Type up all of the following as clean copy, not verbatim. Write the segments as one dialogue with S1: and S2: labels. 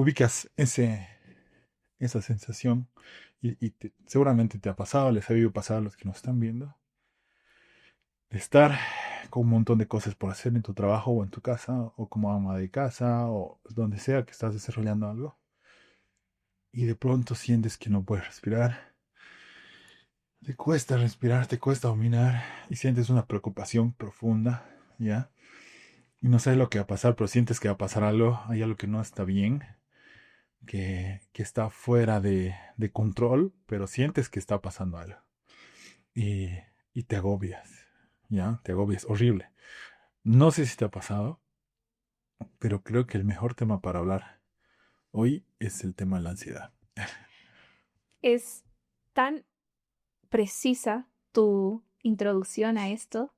S1: ubicas esa sensación y seguramente te ha pasado, les ha debido pasar a los que nos están viendo, de estar con un montón de cosas por hacer en tu trabajo o en tu casa, o como ama de casa, o donde sea que estás desarrollando algo, y de pronto sientes que no puedes respirar, te cuesta respirar, te cuesta dominar, y sientes una preocupación profunda, ¿ya? Y no sabes lo que va a pasar, pero sientes que va a pasar algo, hay algo que no está bien, que está fuera de control, pero sientes que está pasando algo. Y, y te agobias, ¿ya? Te agobias, horrible. No sé si te ha pasado, pero creo que el mejor tema para hablar hoy es el tema de la ansiedad.
S2: Es tan precisa tu introducción a esto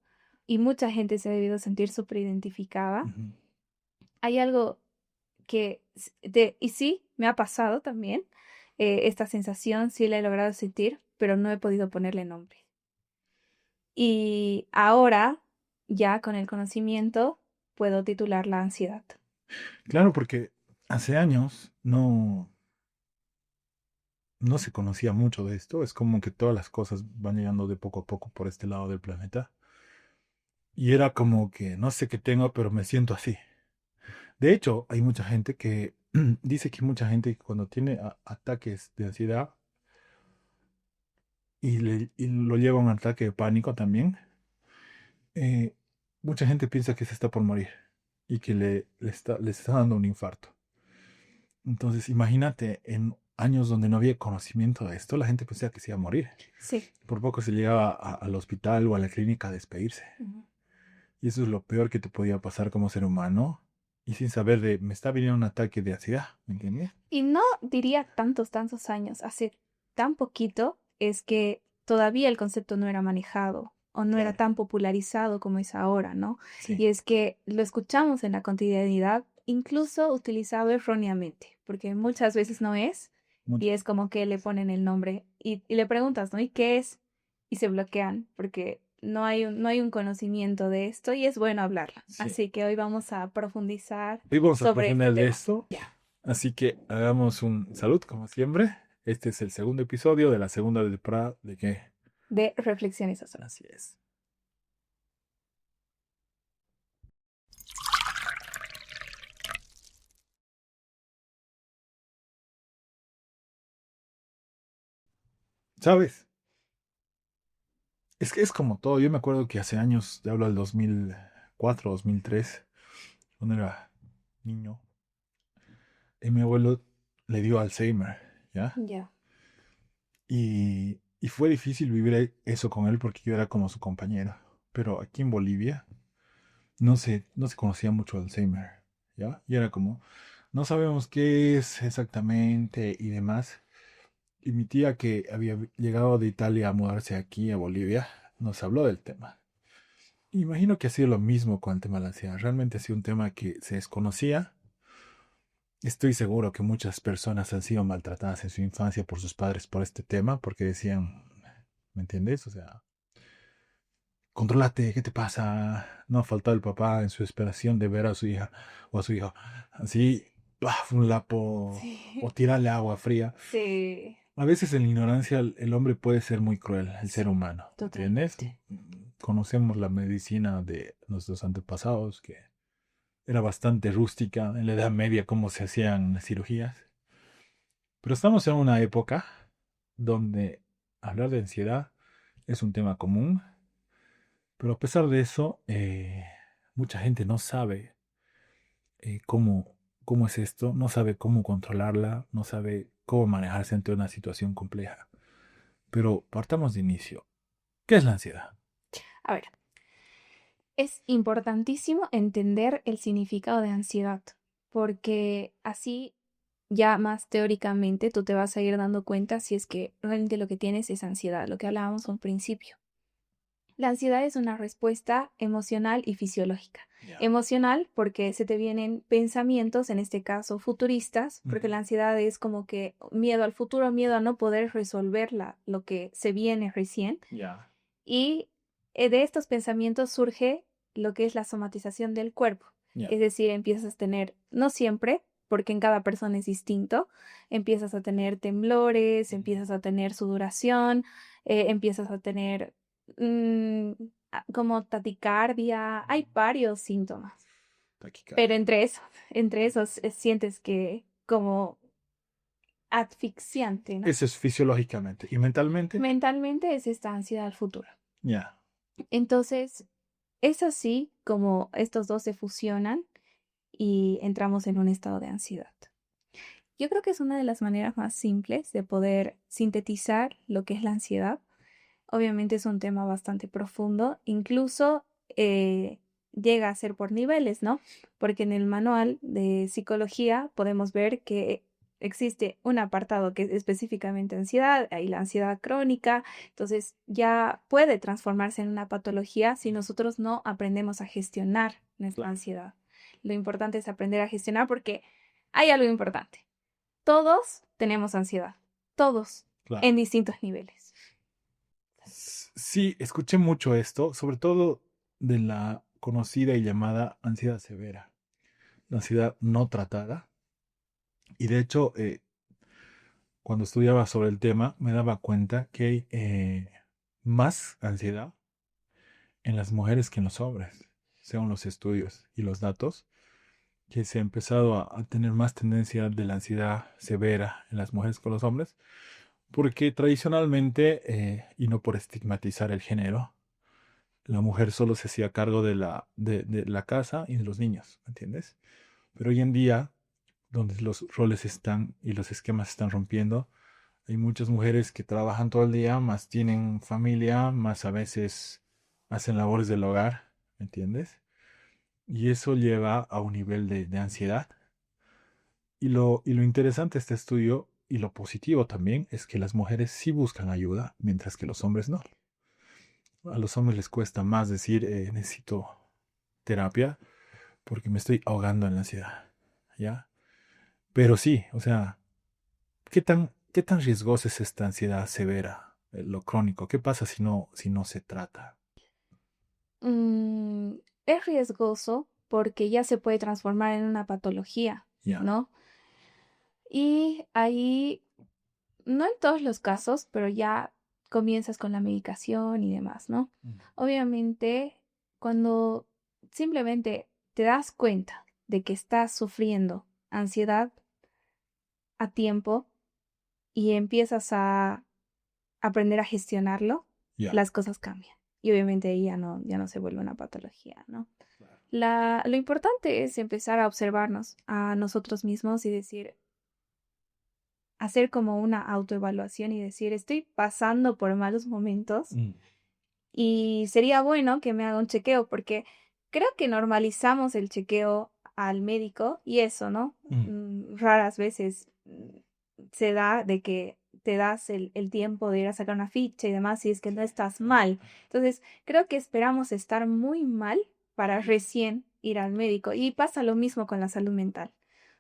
S2: y mucha gente se ha debido sentir súper identificada.
S1: Ujú.
S2: Hay algo y sí, me ha pasado también, esta sensación sí la he logrado sentir, pero no he podido ponerle nombre. Y ahora, ya con el conocimiento, puedo titularla ansiedad.
S1: Claro, porque hace años no se conocía mucho de esto. Es como que todas las cosas van llegando de poco a poco por este lado del planeta. Y era como que no sé qué tengo, pero me siento así. De hecho, hay mucha gente que dice que mucha gente que cuando tiene ataques de ansiedad y lo lleva a un ataque de pánico también, eh, mucha gente piensa que se está por morir y que les está dando un infarto. Entonces, imagínate, en años donde no había conocimiento de esto, la gente pensaba que se iba a morir.
S2: Sí.
S1: Por poco se llegaba al hospital o a la clínica a despedirse.
S2: Ujú.
S1: Y eso es lo peor que te podía pasar como ser humano. Y sin saber de, me está viniendo un ataque de ansiedad, ¿me entiendes?
S2: Y no diría tantos años, hace tan poquito es que todavía el concepto no era manejado o no era
S1: Claro.
S2: tan popularizado como es ahora, ¿no?
S1: Sí.
S2: Y es que lo escuchamos en la cotidianidad, incluso utilizado erróneamente, porque muchas veces no es, y
S1: Muchas.
S2: es como que le ponen el nombre y le preguntas, ¿no? ¿Y qué es? Y se bloquean, porque no hay un conocimiento de esto y es bueno hablarlo.
S1: Sí.
S2: Así que hoy vamos a profundizar
S1: Hoy vamos a
S2: sobre este
S1: profundizar de
S2: tema.
S1: esto.
S2: Ya.
S1: Así que hagamos un salud, como siempre. Este es el segundo episodio de la segunda temporada de qué.
S2: De reflexiones a solas.
S1: Así es. ¿Sabes? Es que es como todo. Yo me acuerdo que hace años, te hablo del 2004, 2003, cuando era niño, y mi abuelo le dio Alzheimer, ¿ya?
S2: Ya.
S1: Y fue difícil vivir eso con él porque yo era como su compañero. Pero aquí en Bolivia no se conocía mucho Alzheimer, ¿ya? Y era como, no sabemos qué es exactamente y demás. Y mi tía que había llegado de Italia a mudarse aquí a Bolivia, nos habló del tema. Imagino que ha sido lo mismo con el tema de la ansiedad. Realmente ha sido un tema que se desconocía. Estoy seguro que muchas personas han sido maltratadas en su infancia por sus padres por este tema, porque decían, ¿me entiendes? O sea, contrólate, ¿qué te pasa? No ha faltado el papá en su desesperación de ver a su hija o a su hijo así, un lapo o
S2: Sí,
S1: tirarle agua fría.
S2: sí,
S1: A veces en la ignorancia el hombre puede ser muy cruel, el ser
S2: sí,
S1: humano, ¿me entiendes?
S2: totalmente.
S1: Conocemos la medicina de nuestros antepasados, que era bastante rústica en la Edad Media, cómo se hacían las cirugías. Pero estamos en una época donde hablar de ansiedad es un tema común, pero a pesar de eso, mucha gente no sabe cómo es esto, no sabe cómo controlarla, no sabe cómo manejarse ante una situación compleja. Pero partamos de inicio. ¿Qué es la ansiedad?
S2: A ver, es importantísimo entender el significado de ansiedad, porque así ya más teóricamente tú te vas a ir dando cuenta si es que realmente lo que tienes es ansiedad, lo que hablábamos al principio. La ansiedad es una respuesta emocional y fisiológica.
S1: Ya.
S2: Emocional porque se te vienen pensamientos, en este caso futuristas, porque
S1: Ujú.
S2: la ansiedad es como que miedo al futuro, miedo a no poder resolver lo que se viene recién.
S1: Ya.
S2: Y de estos pensamientos surge lo que es la somatización del cuerpo.
S1: Ya.
S2: Es decir, empiezas a tener, no siempre, porque en cada persona es distinto. Empiezas a tener temblores, empiezas a tener sudoración, empiezas a tener como taquicardia, hay varios síntomas, pero
S1: Taquicardia.
S2: entre esos sientes que como asfixiante, ¿no?
S1: Eso es fisiológicamente. ¿Y mentalmente?
S2: Mentalmente es esta ansiedad al futuro.
S1: Ya.
S2: Entonces, es así como estos dos se fusionan y entramos en un estado de ansiedad. Yo creo que es una de las maneras más simples de poder sintetizar lo que es la ansiedad. Obviamente es un tema bastante profundo, incluso llega a ser por niveles, ¿no? Porque en el manual de psicología podemos ver que existe un apartado que es específicamente ansiedad, hay la ansiedad crónica, entonces ya puede transformarse en una patología si nosotros no aprendemos a gestionar nuestra
S1: Claro,
S2: ansiedad. Lo importante es aprender a gestionar porque hay algo importante. Todos tenemos ansiedad, todos,
S1: claro.
S2: en distintos niveles.
S1: Sí, escuché mucho esto, sobre todo de la conocida y llamada ansiedad severa, la ansiedad no tratada. Y de hecho, cuando estudiaba sobre el tema, me daba cuenta que hay más ansiedad en las mujeres que en los hombres, según los estudios y los datos, que se ha empezado a tener más tendencia de la ansiedad severa en las mujeres que los hombres, porque tradicionalmente, y no por estigmatizar el género, la mujer solo se hacía cargo de la casa y de los niños, ¿me entiendes? Pero hoy en día, donde los roles están y los esquemas se están rompiendo, hay muchas mujeres que trabajan todo el día, más tienen familia, más a veces hacen labores del hogar, ¿me entiendes? Y eso lleva a un nivel de ansiedad. Y lo interesante de este estudio y lo positivo también es que las mujeres sí buscan ayuda, mientras que los hombres no. A los hombres les cuesta más decir necesito terapia porque me estoy ahogando en la ansiedad, ¿ya? Pero sí, o sea, ¿qué tan riesgosa es esta ansiedad severa, lo crónico? ¿Qué pasa si no se trata?
S2: Mm, es riesgoso porque ya se puede transformar en una patología,
S1: Ya.
S2: ¿no? Y ahí, no en todos los casos, pero ya comienzas con la medicación y demás, ¿no?
S1: Mm.
S2: Obviamente, cuando simplemente te das cuenta de que estás sufriendo ansiedad a tiempo y empiezas a aprender a gestionarlo,
S1: Ya.
S2: las cosas cambian. Y obviamente ahí ya no se vuelve una patología, ¿no?
S1: Claro.
S2: Lo importante es empezar a observarnos a nosotros mismos y decir, hacer como una autoevaluación y decir, estoy pasando por malos momentos
S1: Mm,
S2: y sería bueno que me haga un chequeo porque creo que normalizamos el chequeo al médico y eso, ¿no?
S1: mm,
S2: Raras veces se da de que te das el tiempo de ir a sacar una ficha y demás si es que no estás mal. Entonces, creo que esperamos estar muy mal para recién ir al médico y pasa lo mismo con la salud mental.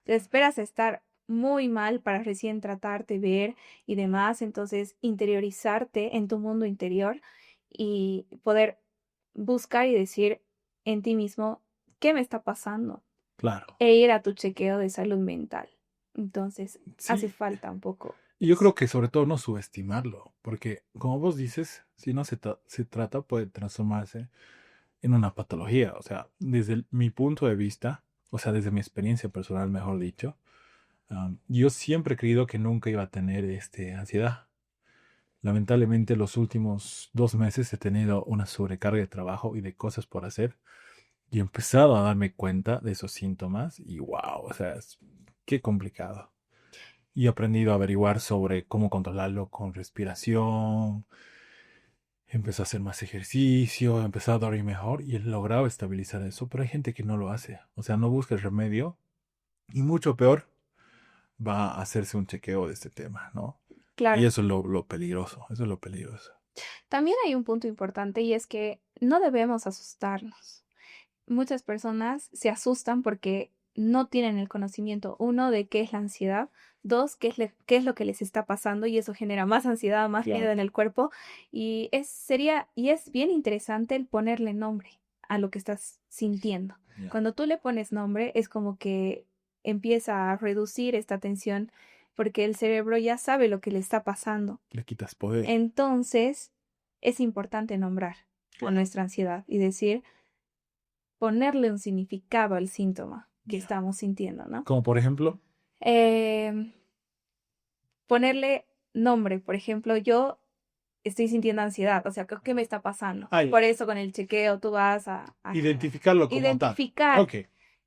S2: Te esperas estar muy mal para recién tratarte, ver y demás, entonces interiorizarte en tu mundo interior y poder buscar y decir en ti mismo qué me está pasando
S1: claro.
S2: e ir a tu chequeo de salud mental. Entonces, hace
S1: Sí,
S2: falta un poco
S1: y yo
S2: eso.
S1: creo que sobre todo no subestimarlo, porque como vos dices, si no se trata, puede transformarse en una patología. O sea, desde mi punto de vista, o sea, desde mi experiencia personal, mejor dicho, yo siempre he creído que nunca iba a tener ansiedad. Lamentablemente, los últimos 2 meses he tenido una sobrecarga de trabajo y de cosas por hacer y he empezado a darme cuenta de esos síntomas y wow, o sea, qué complicado. Y he aprendido a averiguar sobre cómo controlarlo con respiración. Empecé a hacer más ejercicio, empecé a dormir mejor y he logrado estabilizar eso, pero hay gente que no lo hace. O sea, no busca el remedio y mucho peor va a hacerse un chequeo de este tema, ¿no? Y
S2: Claro,
S1: eso es lo peligroso, eso es lo peligroso.
S2: también hay un punto importante y es que no debemos asustarnos. Muchas personas se asustan porque no tienen el conocimiento, uno, de qué es la ansiedad, dos, qué es lo que les está pasando y eso genera más ansiedad, más miedo
S1: Claro.
S2: en el cuerpo y es bien interesante el ponerle nombre a lo que estás sintiendo.
S1: Ya.
S2: Cuando tú le pones nombre es como que empieza a reducir esta tensión porque el cerebro ya sabe lo que le está pasando.
S1: Le quitas poder.
S2: Entonces, es importante nombrar a nuestra ansiedad y decir, ponerle un significado al síntoma que
S1: Ya.
S2: estamos sintiendo, ¿no?
S1: Como por ejemplo,
S2: Ponerle nombre, por ejemplo, yo estoy sintiendo ansiedad, o sea, ¿qué me está pasando?
S1: ay,
S2: Por eso con el chequeo tú vas a
S1: identificarlo como tal.
S2: identificar
S1: Ok,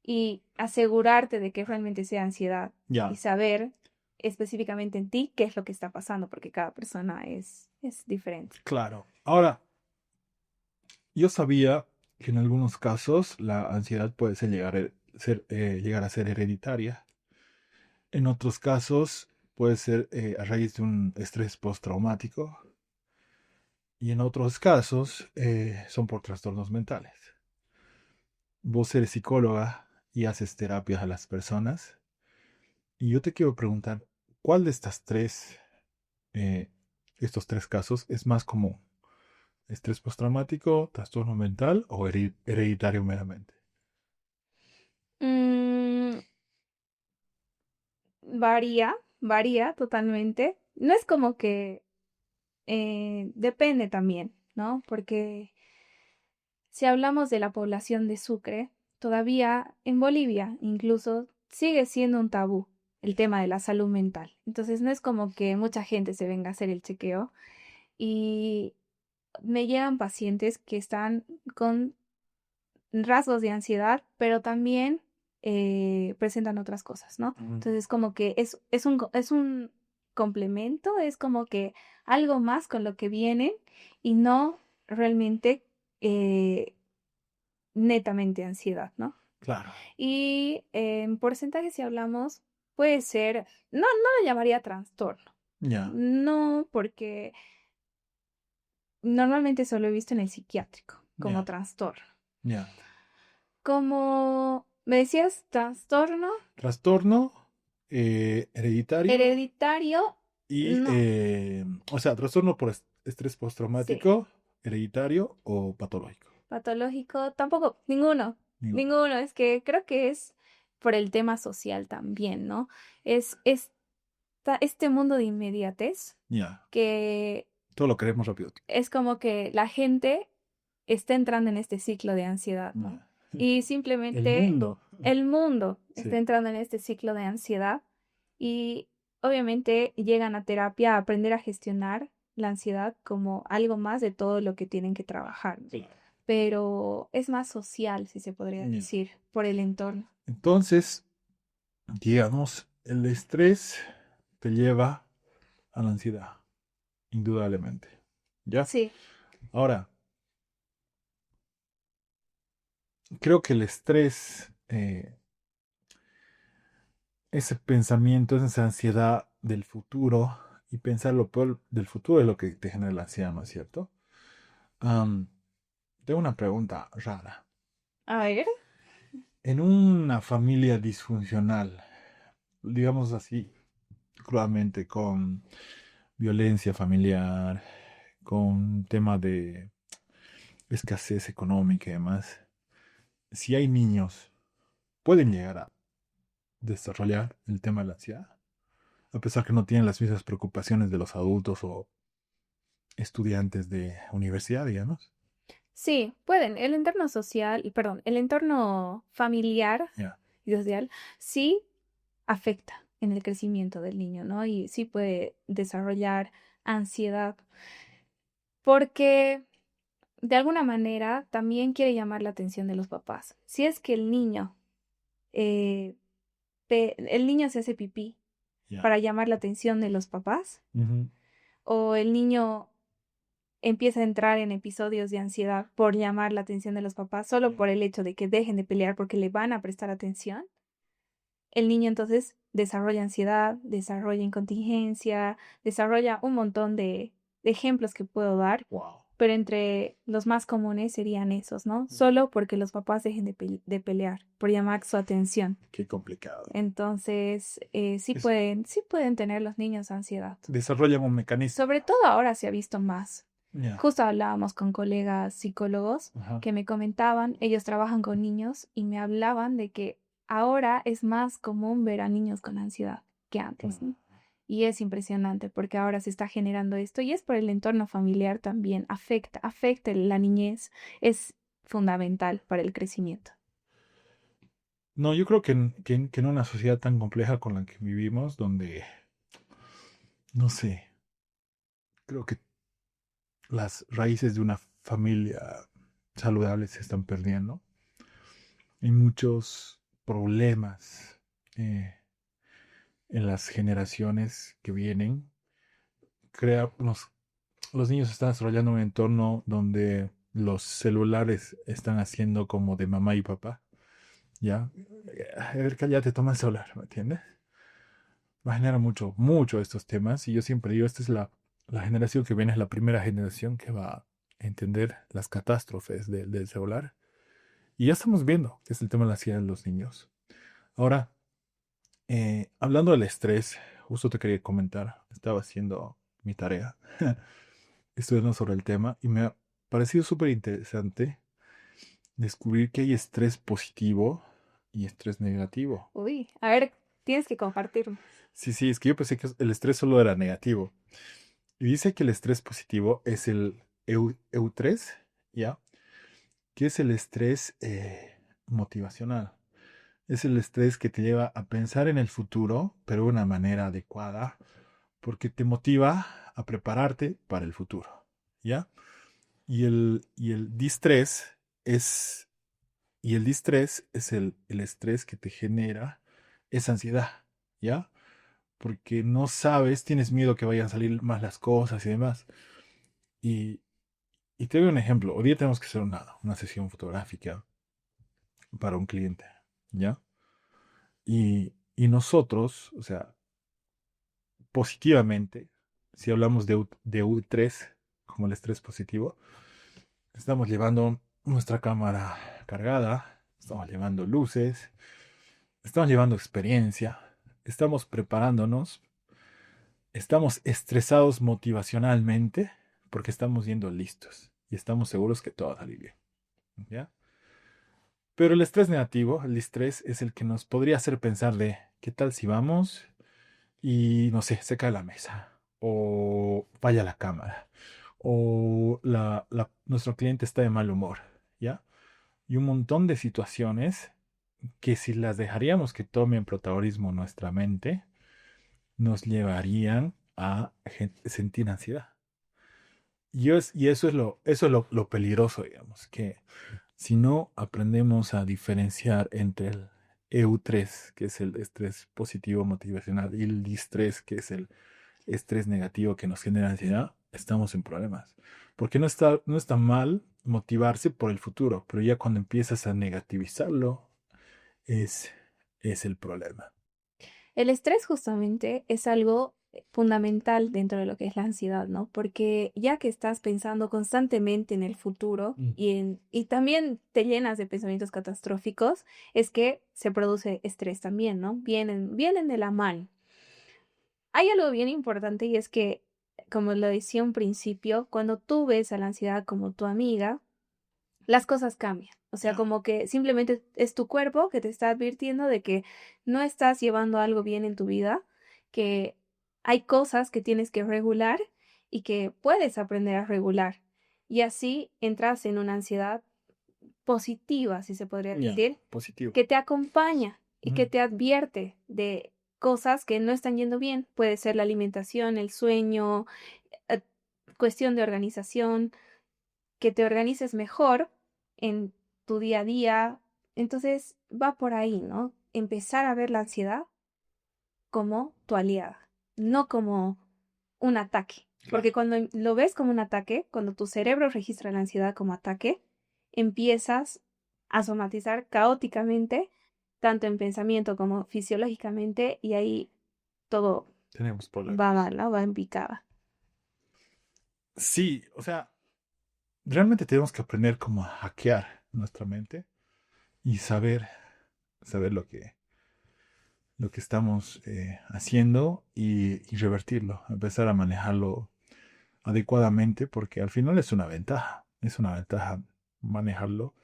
S2: y asegurarte de que realmente sea ansiedad
S1: ya.
S2: y saber específicamente en ti qué es lo que está pasando, porque cada persona es diferente.
S1: Claro. Ahora, yo sabía que en algunos casos la ansiedad puede llegar a ser hereditaria. En otros casos puede ser a raíz de un estrés postraumático. Y en otros casos son por trastornos mentales. Vos eres psicóloga y haces terapias a las personas. Y yo te quiero preguntar, ¿cuál de eh, estos tres casos es más común? ¿Estrés postraumático, trastorno mental o hereditario meramente?
S2: Mm, varía totalmente. No es como que depende también, ¿no? Porque si hablamos de la población de Sucre, todavía en Bolivia incluso sigue siendo un tabú el tema de la salud mental. Entonces no es como que mucha gente se venga a hacer el chequeo y me llegan pacientes que están con rasgos de ansiedad, pero también presentan otras cosas, ¿no?
S1: Mm.
S2: Entonces como que es un complemento, es como que algo más con lo que vienen y no realmente eh, netamente ansiedad, ¿no?
S1: Claro,
S2: Y en porcentaje, si hablamos, puede ser, no lo llamaría trastorno,
S1: ya,
S2: no, porque normalmente solo he visto en el psiquiátrico como
S1: ya,
S2: trastorno.
S1: ya.
S2: Como me decías, trastorno
S1: Trastorno hereditario
S2: hereditario,
S1: y,
S2: no,
S1: o sea, trastorno por estrés
S2: sí.
S1: postraumático, hereditario o patológico.
S2: Patológico, tampoco, ninguno,
S1: Ninguno.
S2: ninguno. Es que creo que es por el tema social también, ¿no? Es este mundo de inmediatez
S1: Ya.
S2: que
S1: Todo lo queremos rápido.
S2: es como que la gente está entrando en este ciclo de ansiedad, ¿no?
S1: Ya.
S2: Y
S1: El
S2: simplemente
S1: mundo.
S2: el mundo está
S1: Sí.
S2: entrando en este ciclo de ansiedad y obviamente llegan a terapia a aprender a gestionar la ansiedad como algo más de todo lo que tienen que trabajar, ¿no?
S1: Claro.
S2: Pero es más social, si se podría
S1: Ya.
S2: decir, por el entorno.
S1: Entonces, digamos, el estrés te lleva a la ansiedad, indudablemente. ¿Ya?
S2: Sí,
S1: Ahora, creo que el estrés, ese pensamiento, esa ansiedad del futuro y pensar lo peor del futuro es lo que te genera la ansiedad, ¿no es cierto? Am, Tengo una pregunta rara.
S2: a ver.
S1: En una familia disfuncional, digamos así, crudamente, con violencia familiar, con tema de escasez económica y demás, si hay niños, pueden llegar a desarrollar el tema de la ansiedad, a pesar que no tienen las mismas preocupaciones de los adultos o estudiantes de universidad, digamos.
S2: Sí, pueden. El entorno social, perdón, el entorno familiar
S1: Ya.
S2: y social sí afecta en el crecimiento del niño, ¿no? Y sí puede desarrollar ansiedad, porque de alguna manera también quiere llamar la atención de los papás. Si es que eh, el niño se hace pipí
S1: Ya.
S2: para llamar la atención de los papás,
S1: Ujú.
S2: o el niño empieza a entrar en episodios de ansiedad por llamar la atención de los papás, solo por el hecho de que dejen de pelear porque le van a prestar atención, el niño entonces desarrolla ansiedad, desarrolla incontingencia, desarrolla un montón de ejemplos que puedo dar,
S1: Wow.
S2: pero entre los más comunes serían esos, ¿no? Solo porque los papás dejen de pelear, por llamar su atención.
S1: Qué complicado.
S2: Entonces,
S1: Es-
S2: sí pueden tener los niños ansiedad.
S1: desarrollan un mecanismo.
S2: Sobre todo ahora se ha visto más.
S1: Ya.
S2: Justo hablábamos con colegas psicólogos
S1: Ajá.
S2: que me comentaban, ellos trabajan con niños y me hablaban de que ahora es más común ver a niños con ansiedad que antes,
S1: Claro.
S2: ¿no? Y es impresionante porque ahora se está generando esto y es por el entorno familiar también, afecta la niñez, es fundamental para el crecimiento.
S1: No, yo creo que en una sociedad tan compleja con la que vivimos, donde, no sé, creo que las raíces de una familia saludable se están perdiendo. Hay muchos problemas eh, en las generaciones que vienen. Los niños están desarrollando un entorno donde los celulares están haciendo como de mamá y papá. ¿Ya? A ver, cállate, toma el celular, ¿me entiendes? Va a generar mucho, mucho estos temas. Y yo siempre digo, esta es la generación que viene, es la primera generación que va a entender las catástrofes del celular. Y ya estamos viendo que es el tema de la ansiedad de los niños. Ahora, hablando del estrés, justo te quería comentar, estaba haciendo mi tarea, estudiando sobre el tema, y me ha parecido súper interesante descubrir que hay estrés positivo y estrés negativo.
S2: Uy, a ver, tienes que compartirme.
S1: Sí, sí, es que yo pensé que el estrés solo era negativo. Y dice que el estrés positivo es el EU3, ¿ya? Que es el estrés motivacional. Es el estrés que te lleva a pensar en el futuro, pero de una manera adecuada, porque te motiva a prepararte para el futuro, ¿ya? Y el distrés es, y el distrés es el estrés que te genera esa ansiedad, ¿ya? Porque no sabes, tienes miedo que vayan a salir más las cosas y demás. Y, y te doy un ejemplo. Hoy día tenemos que hacer una sesión fotográfica para un cliente, ¿ya? Y nosotros, o sea, positivamente, si hablamos de U3, como el estrés positivo, estamos llevando nuestra cámara cargada, estamos llevando luces, estamos llevando experiencia, estamos preparándonos, estamos estresados motivacionalmente porque estamos yendo listos y estamos seguros que todo va a salir bien, ¿ya? Pero el estrés negativo, el estrés, es el que nos podría hacer pensar de, ¿qué tal si vamos y, no sé, se cae la mesa? O falla la cámara. O nuestro cliente está de mal humor, ¿ya? Y un montón de situaciones que si las dejaríamos que tomen protagonismo en nuestra mente, nos llevarían a sentir ansiedad. Y eso es lo peligroso, digamos, que si no aprendemos a diferenciar entre el EU3, que es el estrés positivo motivacional, y el distrés, que es el estrés negativo que nos genera ansiedad, estamos en problemas. Porque no está mal motivarse por el futuro, pero ya cuando empiezas a negativizarlo, es, es el problema.
S2: El estrés justamente es algo fundamental dentro de lo que es la ansiedad, ¿no? Porque ya que estás pensando constantemente en el futuro
S1: Mm.
S2: y también te llenas de pensamientos catastróficos, es que se produce estrés también, ¿no? Vienen de la mano. Hay algo bien importante y es que, como lo decía un principio, cuando tú ves a la ansiedad como tu amiga, las cosas cambian. O sea,
S1: Ya.
S2: como que simplemente es tu cuerpo que te está advirtiendo de que no estás llevando algo bien en tu vida, que hay cosas que tienes que regular y que puedes aprender a regular. Y así entras en una ansiedad positiva, si se podría
S1: Ya,
S2: decir,
S1: positivo.
S2: que te acompaña y
S1: Ujú.
S2: que te advierte de cosas que no están yendo bien. Puede ser la alimentación, el sueño, eh, cuestión de organización, que te organices mejor en tu día a día. Entonces va por ahí, ¿no? Empezar a ver la ansiedad como tu aliada, no como un ataque.
S1: Claro.
S2: Porque cuando lo ves como un ataque, cuando tu cerebro registra la ansiedad como ataque, empiezas a somatizar caóticamente, tanto en pensamiento como fisiológicamente, y ahí todo
S1: Tenemos
S2: va
S1: problemas.
S2: mal, ¿no? Va en picada.
S1: Sí, o sea, realmente tenemos que aprender cómo a hackear nuestra mente y saber lo que estamos haciendo y revertirlo, empezar a manejarlo adecuadamente, porque al final es una ventaja manejarlo,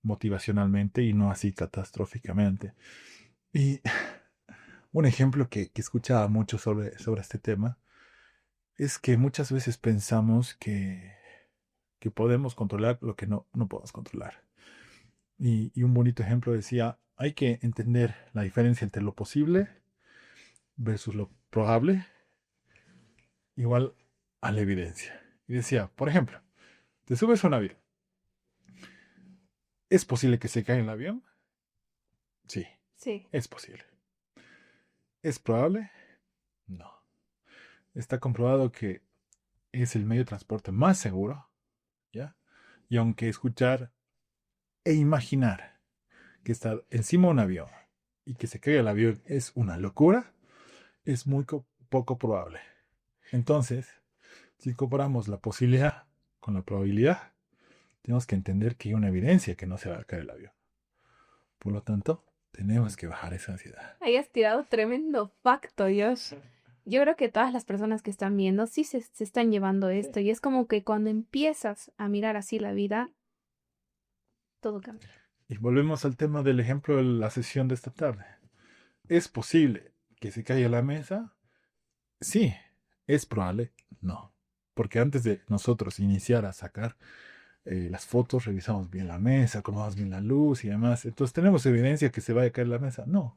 S1: motivacionalmente y no así catastróficamente. Y un ejemplo que escuchaba mucho sobre este tema es que muchas veces pensamos que podemos controlar lo que no podemos controlar. Y un bonito ejemplo decía, hay que entender la diferencia entre lo posible versus lo probable igual a la evidencia. Y decía, por ejemplo, te subes a un avión. ¿Es posible que se caiga el avión? Sí,
S2: Sí.
S1: es posible. ¿Es probable? No. Está comprobado que es el medio de transporte más seguro, ¿ya? Y aunque escuchar e imaginar que estar encima de un avión y que se caiga el avión es una locura, es muy poco probable. Entonces, si comparamos la posibilidad con la probabilidad, tenemos que entender que hay una evidencia que no se va a caer el avión. Por lo tanto, tenemos que bajar esa ansiedad.
S2: Ahí has tirado tremendo facto, Josh. Yo creo que todas las personas que están viendo sí se están llevando esto y es como que cuando empiezas a mirar así la vida, todo cambia.
S1: Y volvemos al tema del ejemplo de la sesión de esta tarde. ¿Es posible que se caiga la mesa? Sí. ¿Es probable? No. Porque antes de nosotros iniciar a sacar las fotos, revisamos bien la mesa, acomodamos bien la luz y demás. Entonces, ¿tenemos evidencia que se vaya a caer la mesa? No.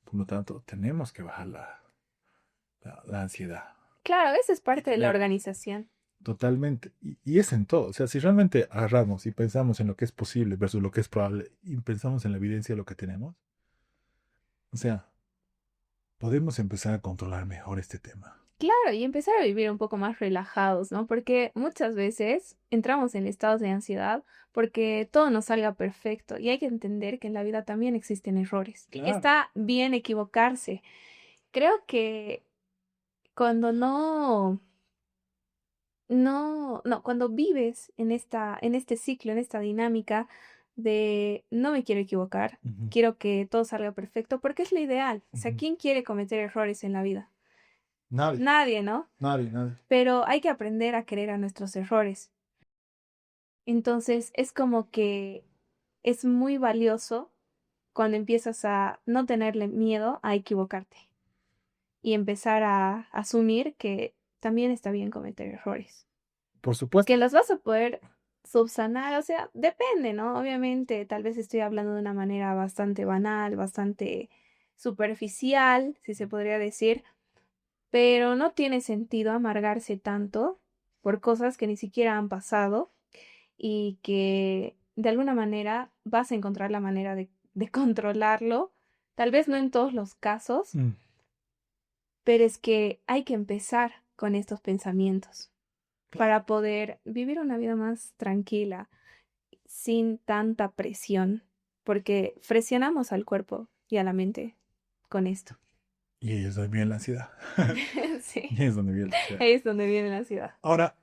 S1: Por lo tanto, tenemos que bajar la ansiedad.
S2: Claro, eso es parte de la
S1: Entender
S2: organización.
S1: totalmente. Y es en todo. O sea, si realmente agarramos y pensamos en lo que es posible versus lo que es probable y pensamos en la evidencia de lo que tenemos, o sea, podemos empezar a controlar mejor este tema.
S2: Claro, y empezar a vivir un poco más relajados, ¿no? Porque muchas veces entramos en estados de ansiedad porque todo nos salga perfecto y hay que entender que en la vida también existen errores y que
S1: Claro.
S2: está bien equivocarse. Creo que cuando cuando vives en este ciclo, en esta dinámica de no me quiero equivocar,
S1: Ujú.
S2: quiero que todo salga perfecto, porque es lo ideal. O sea,
S1: Ujú.
S2: ¿quién quiere cometer errores en la vida?
S1: Nadie,
S2: Nadie, ¿no?
S1: nadie.
S2: Pero hay que aprender a querer a nuestros errores. Entonces, es como que es muy valioso cuando empiezas a no tenerle miedo a equivocarte y empezar a asumir que también está bien cometer errores.
S1: Por supuesto.
S2: Que los vas a poder subsanar, o sea, depende, ¿no? Obviamente, tal vez estoy hablando de una manera bastante banal, bastante superficial, si se podría decir, pero no tiene sentido amargarse tanto por cosas que ni siquiera han pasado y que de alguna manera vas a encontrar la manera de controlarlo, tal vez no en todos los casos,
S1: Mm.
S2: pero es que hay que empezar con estos pensamientos para poder vivir una vida más tranquila, sin tanta presión, porque presionamos al cuerpo y a la mente con esto.
S1: Y ahí es donde viene la ansiedad.
S2: Sí,
S1: Y ahí es donde viene la ansiedad.
S2: ahí es donde viene la ansiedad.
S1: Ahora,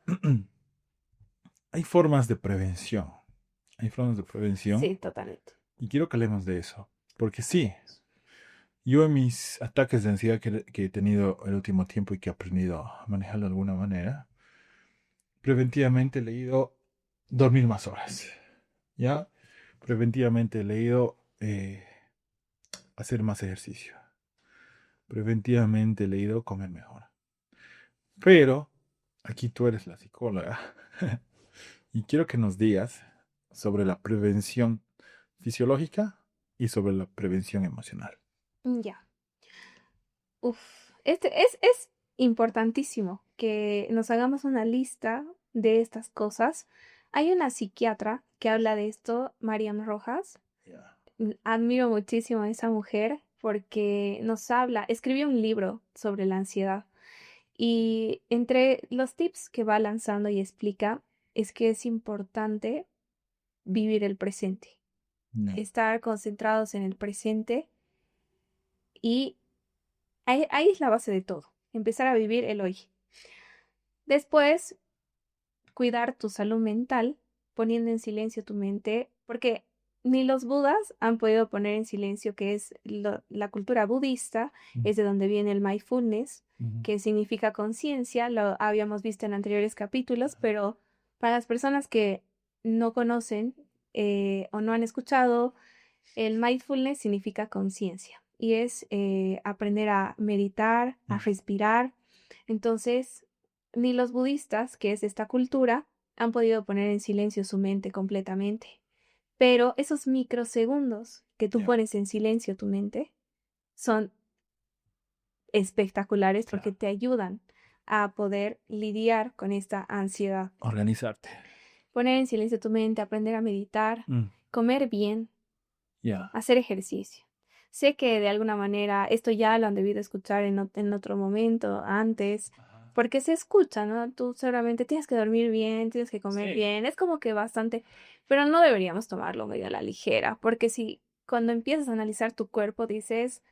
S1: hay formas de prevención. Hay formas de prevención
S2: Sí, totalmente.
S1: y quiero que hablemos de eso. Porque sí, yo en mis ataques de ansiedad que he tenido el último tiempo y que he aprendido a manejar de alguna manera, preventivamente he leído dormir más horas. ¿Ya? Preventivamente he leído hacer más ejercicio. Preventivamente he leído comer mejor. Pero aquí tú eres la psicóloga y quiero que nos digas sobre la prevención fisiológica y sobre la prevención emocional.
S2: Ya. Uf. Es importantísimo que nos hagamos una lista de estas cosas. Hay una psiquiatra que habla de esto, Mariam Rojas.
S1: Ya.
S2: Admiro muchísimo a esa mujer porque nos habla, escribió un libro sobre la ansiedad y entre los tips que va lanzando y explica es que es importante vivir el presente,
S1: Ya.
S2: estar concentrados en el presente y ahí es la base de todo, empezar a vivir el hoy. Después, cuidar tu salud mental, poniendo en silencio tu mente, porque ni los budas han podido poner en silencio que es la cultura budista,
S1: Mm.
S2: es de donde viene el mindfulness,
S1: Ujú.
S2: que significa conciencia, lo habíamos visto en anteriores capítulos, pero para las personas que no conocen o no han escuchado, el mindfulness significa conciencia y es aprender a meditar, a
S1: Mm,
S2: respirar. Entonces, ni los budistas, que es esta cultura, han podido poner en silencio su mente completamente. Pero esos microsegundos que tú
S1: ya,
S2: pones en silencio tu mente son espectaculares porque
S1: claro.
S2: te ayudan a poder lidiar con esta ansiedad.
S1: Organizarte.
S2: Poner en silencio tu mente, aprender a meditar,
S1: Mm,
S2: comer bien,
S1: ya.
S2: hacer ejercicio. Sé que de alguna manera esto ya lo han debido escuchar en otro momento, antes,
S1: Ajá.
S2: porque se escucha, ¿no? Tú seguramente tienes que dormir bien, tienes que comer
S1: Sí.
S2: bien, es como que bastante, pero no deberíamos tomarlo medio a la ligera, porque si cuando empiezas a analizar tu cuerpo dices,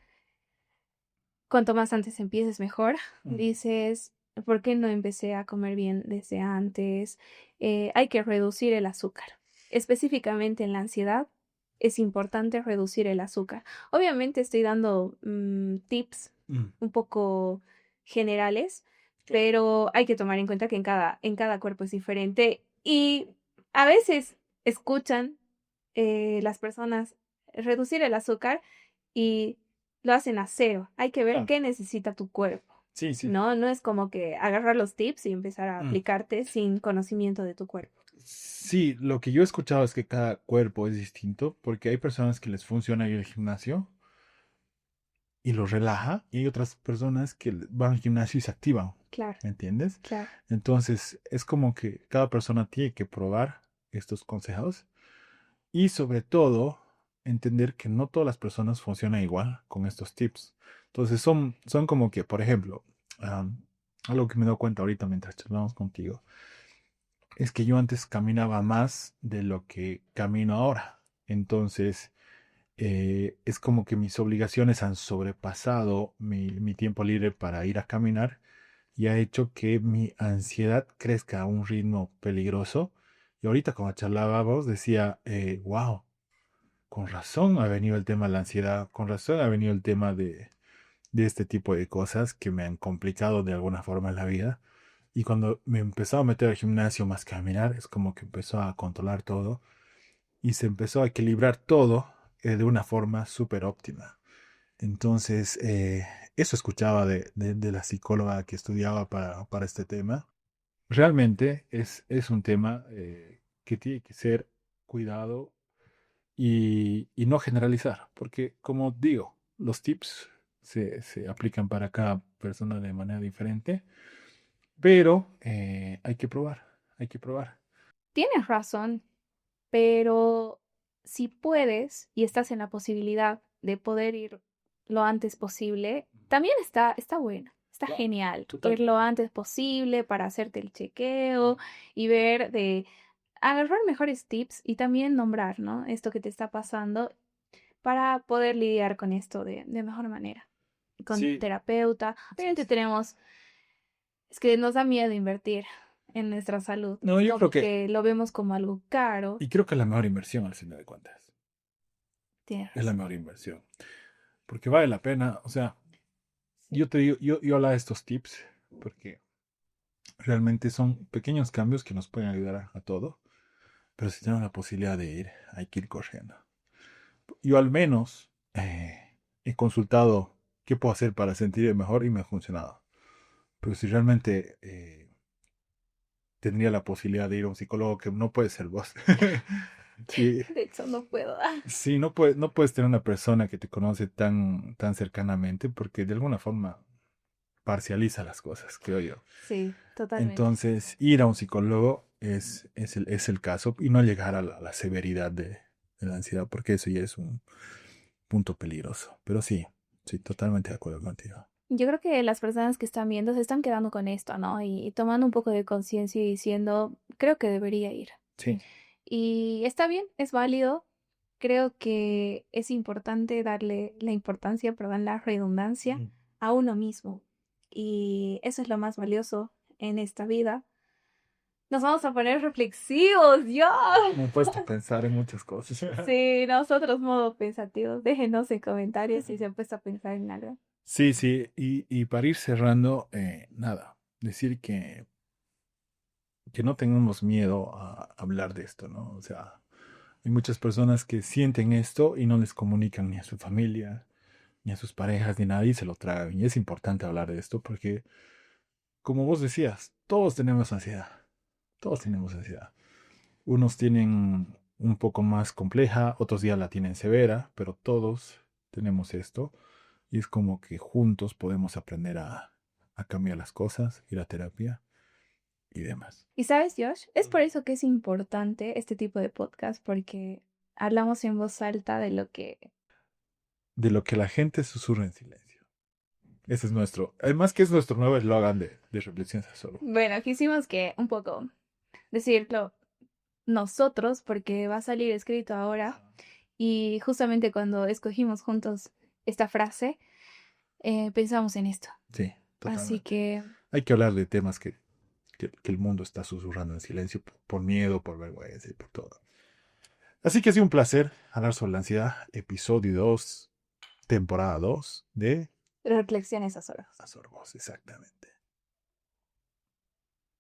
S2: cuanto más antes empieces mejor,
S1: Mm,
S2: dices, ¿por qué no empecé a comer bien desde antes? Hay que reducir el azúcar. Específicamente en la ansiedad, es importante reducir el azúcar. Obviamente estoy dando tips
S1: mm,
S2: un poco generales, pero hay que tomar en cuenta que en cada cuerpo es diferente y a veces escuchan las personas reducir el azúcar y lo hacen a cero. Hay que ver
S1: claro.
S2: qué necesita tu cuerpo.
S1: Sí, sí.
S2: No, no es como que agarrar los tips y empezar a
S1: Mm.
S2: aplicarte sin conocimiento de tu cuerpo.
S1: Sí, lo que yo he escuchado es que cada cuerpo es distinto, porque hay personas que les funciona ir al gimnasio y los relaja, y hay otras personas que van al gimnasio y se activan,
S2: Claro,
S1: ¿me entiendes?
S2: claro.
S1: Entonces, es como que cada persona tiene que probar estos consejos y sobre todo entender que no todas las personas funcionan igual con estos tips. Entonces, son como que, por ejemplo, algo que me he dado cuenta ahorita mientras charlamos contigo, es que yo antes caminaba más de lo que camino ahora. Entonces, es como que mis obligaciones han sobrepasado mi tiempo libre para ir a caminar y ha hecho que mi ansiedad crezca a un ritmo peligroso. Y ahorita cuando charlábamos decía, wow, con razón ha venido el tema de la ansiedad, con razón ha venido el tema de este tipo de cosas que me han complicado de alguna forma en la vida. Y cuando me empezó a meter al gimnasio más que a caminar, es como que empezó a controlar todo y se empezó a equilibrar todo de una forma súper óptima. Entonces, eso escuchaba de la psicóloga que estudiaba para este tema. Realmente es un tema que tiene que ser cuidado y no generalizar, porque como digo, los tips se aplican para cada persona de manera diferente, pero hay que probar, hay que probar.
S2: Tienes razón, pero si puedes y estás en la posibilidad de poder ir lo antes posible, también está bueno. Está
S1: Claro,
S2: genial ir
S1: totalmente.
S2: lo antes posible para hacerte el chequeo y ver de agarrar mejores tips y también nombrar, ¿no? Esto que te está pasando para poder lidiar con esto de mejor manera. Con
S1: Sí,
S2: terapeuta.
S1: sí,
S2: Obviamente
S1: sí.
S2: tenemos, es que nos da miedo invertir en nuestra salud,
S1: No, yo creo
S2: como
S1: que,
S2: que lo vemos como algo caro.
S1: y creo que es la mejor inversión al final de cuentas.
S2: Tienes
S1: Es la
S2: razón.
S1: mejor inversión. Porque vale la pena, o sea, yo te digo, yo hablaba de estos tips porque realmente son pequeños cambios que nos pueden ayudar a todo, pero si tenemos la posibilidad de ir, hay que ir corriendo. Yo al menos he consultado qué puedo hacer para sentirme mejor y me ha funcionado. Pero si realmente tendría la posibilidad de ir a un psicólogo que no puede ser vos. Sí,
S2: De hecho, no puedo.
S1: sí, no puedes tener una persona que te conoce tan cercanamente porque de alguna forma parcializa las cosas, creo yo.
S2: Sí, totalmente.
S1: Entonces, ir a un psicólogo es el caso y no llegar a la severidad de la ansiedad, porque eso ya es un punto peligroso. Pero sí, sí, totalmente de acuerdo contigo.
S2: Yo creo que las personas que están viendo se están quedando con esto, ¿no? Y tomando un poco de conciencia y diciendo, creo que debería ir.
S1: Sí,
S2: Y está bien, es válido. Creo que es importante darle la importancia, perdón, la redundancia
S1: mm,
S2: a uno mismo. Y eso es lo más valioso en esta vida. Nos vamos a poner reflexivos, ya.
S1: me he puesto a pensar en muchas cosas.
S2: Sí, nosotros modo pensativos. Déjenos en comentarios si se han puesto a pensar en algo.
S1: Sí, sí, y para ir cerrando, nada, decir que no tengamos miedo a hablar de esto, ¿no? O sea, Hay muchas personas que sienten esto y no les comunican ni a su familia, ni a sus parejas, ni nada, y se lo tragan. Y es importante hablar de esto porque, como vos decías, todos tenemos ansiedad. Todos tenemos ansiedad. Unos tienen un poco más compleja, otros ya la tienen severa, pero todos tenemos esto. Y es como que juntos podemos aprender a cambiar las cosas, ir a terapia y demás.
S2: Y sabes, Josh, es por eso que es importante este tipo de podcast, porque hablamos en voz alta de lo que...
S1: De lo que la gente susurra en silencio. Ese es nuestro, además que es nuestro nuevo eslogan de Reflexiones a Solo.
S2: Bueno, quisimos que un poco decirlo nosotros, porque va a salir escrito ahora, y justamente cuando escogimos juntos esta frase, pensamos en esto.
S1: Sí,
S2: Así
S1: totalmente.
S2: que,
S1: Hay que hablar de temas que el mundo está susurrando en silencio por miedo, por vergüenza y por todo. Así que ha sido un placer hablar sobre la ansiedad, episodio 2, temporada 2 de
S2: reflexiones a solas.
S1: Asorbos, exactamente.